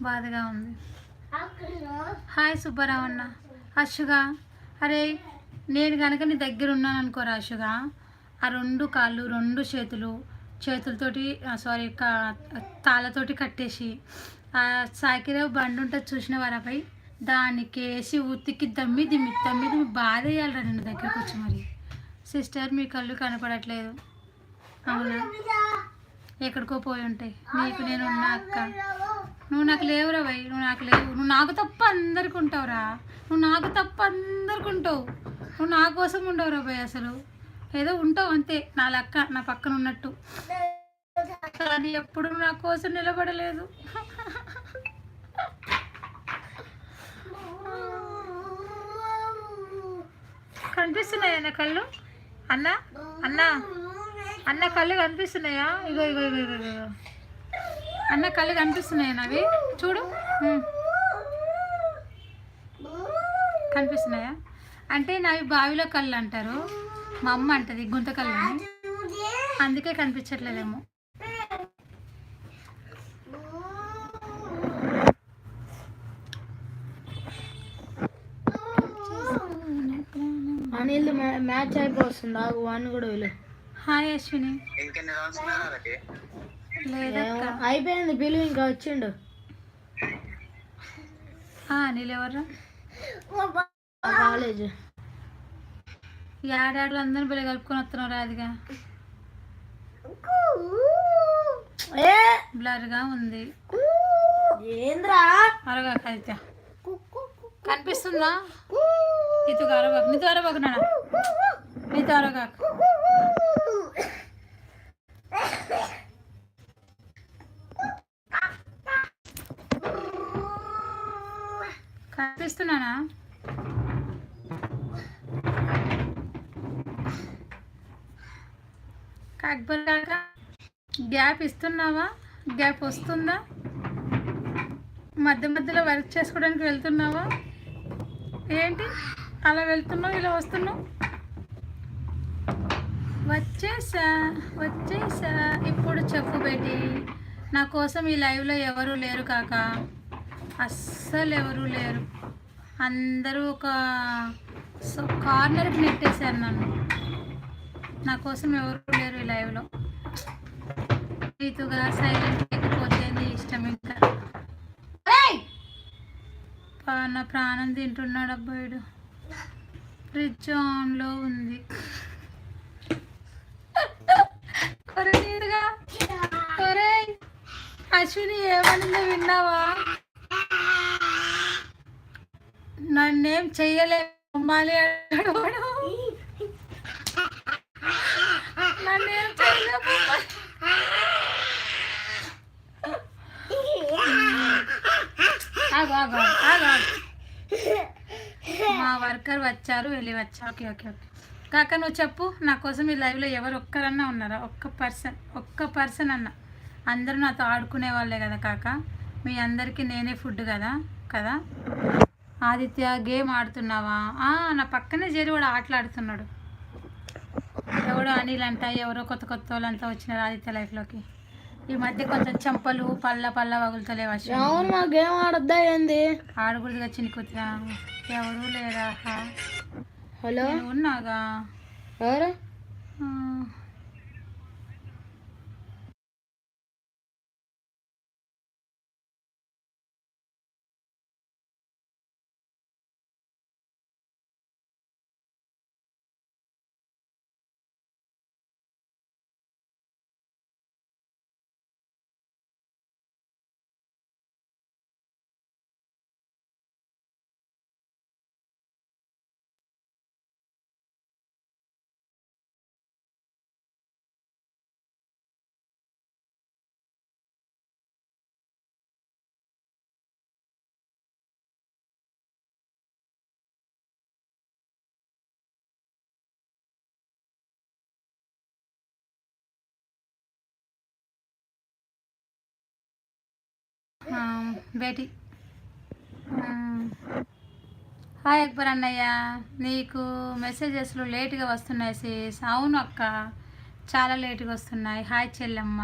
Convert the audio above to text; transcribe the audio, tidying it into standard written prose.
బాధగా ఉంది. హాయ్ సుబ్బారావు అన్న. అశుగా, అరే నేను కనుక నీ దగ్గర ఉన్నాను అనుకోరా అశుగా, ఆ 2 కాళ్ళు 2 చేతులతోటి తాళ్ళతోటి కట్టేసి ఆ సాకిరావు బండి ఉంటుంది చూసిన వారాపై దానికేసి ఉతికి దమ్మి బాధ వేయాలరా నిన్ను దగ్గరకు వచ్చి. మరి సిస్టర్ మీ కళ్ళు కనపడట్లేదు, అవునా? ఎక్కడికో పోయి ఉంటాయి. నీకు నేను ఉన్నా అక్క, నువ్వు నాకు లేవురా భయ్, నువ్వు నాకు లేవు. నువ్వు నాకు తప్ప అందరికి ఉంటావురా, నువ్వు నాకు తప్ప అందరికి ఉంటావు. నువ్వు నా కోసం ఉండవురా భయ్, అసలు ఏదో ఉంటావు అంతే, నా లెక్క, నా పక్కన ఉన్నట్టు. కానీ ఎప్పుడు నా కోసం నిలబడలేదు. కనిపిస్తున్నాయా నా కళ్ళు? అన్న అన్న అన్న కళ్ళు కనిపిస్తున్నాయా? ఇగో ఇగో ఇగో ఇగో ఇగో అన్న కళ్ళు కనిపిస్తున్నాయా నావి? చూడు, కనిపిస్తున్నాయా? అంటే నావి బావిలో కళ్ళు అంటారు, మా అమ్మ అంటది గుంత కళ్ళు అని, అందుకే కనిపించట్లేదేమో. అనిల్ మ్యాచ్ అయిపోతుంది, ఆగు వాడిని కూడా వెళ్ళు. హాయ్ అశ్విని. అయిపోయింది పిలువు, ఇంకా వచ్చిండు. అనిల్ ఎవరు? కాలేజ్ ఏడాడు అందరిని పిల్లలు కలుపుకొని వస్తున్నారు. అదిగా బ్లర్గా ఉంది. ఏంద్రా అరగా కవిత కనిపిస్తుందా? నీతో అరగాకు, నీతో అరగాకు నాన్న, నీతో అరగాకు. కనిపిస్తున్నానా? అక్బర్ కాక గ్యాప్ ఇస్తున్నావా? గ్యాప్ వస్తుందా? మధ్యలో వర్క్ చేసుకోవడానికి వెళ్తున్నావా ఏంటి? అలా వెళ్తున్నావు, ఇలా వస్తున్నావు. వచ్చేసా. ఇప్పుడు చెప్పు బేటి, నా కోసం ఈ లైవ్లో ఎవరు లేరు కాక, అస్సలు ఎవరు లేరు. అందరూ ఒక కార్నర్కి నెట్టేశారు నన్ను. నా కోసం ఎవరు లేరు ఈ లైవ్లో. రీతుగా సైలెంట్ లేకపోతే నీ ఇష్టం. ఇంకా నా ప్రాణం తింటున్నాడు అబ్బాయిడు. ఫ్రిడ్జ్ ఆన్లో ఉంది. అశ్విని ఏమనిందో విన్నావా? నన్నేం చెయ్యలేదు అమ్మాలి అన్నాడు వాడు. నన్నేం చేయలేదు. మా వర్కర్ వచ్చారు, వెళ్ళి వచ్చా. ఓకే ఓకే ఓకే కాక నువ్వు చెప్పు, నా కోసం ఈ లైవ్లో ఎవరు ఒక్కరన్నా ఉన్నారా? ఒక్క పర్సన్ అన్న. అందరూ నాతో ఆడుకునే వాళ్ళే కదా కాక, మీ అందరికీ నేనే ఫుడ్ కదా. ఆదిత్య గేమ్ ఆడుతున్నావా? నా పక్కనే చేరి వాడు ఆటలాడుతున్నాడు. ఎవడో అనిల్ అంట, ఎవరో కొత్త వాళ్ళంతా వచ్చినారు ఆదిత్య లైఫ్లోకి. ఈ మధ్య కొంచెం చెంపలు పళ్ళ వగులుతలేవు. గేమ్ ఆడద్దా ఏంది? ఆడకూడదుగా చిన్న కొద్దిగా. ఎవరు లేరా? హలో ఉన్నాగా. ఎవరు? బేటీ హాయ్ అక్బర్ అన్నయ్య, నీకు మెసేజెస్లు లేట్గా వస్తున్నాయి సిస్. అవును అక్క, చాలా లేట్గా వస్తున్నాయి. హాయ్ చెల్లమ్మ.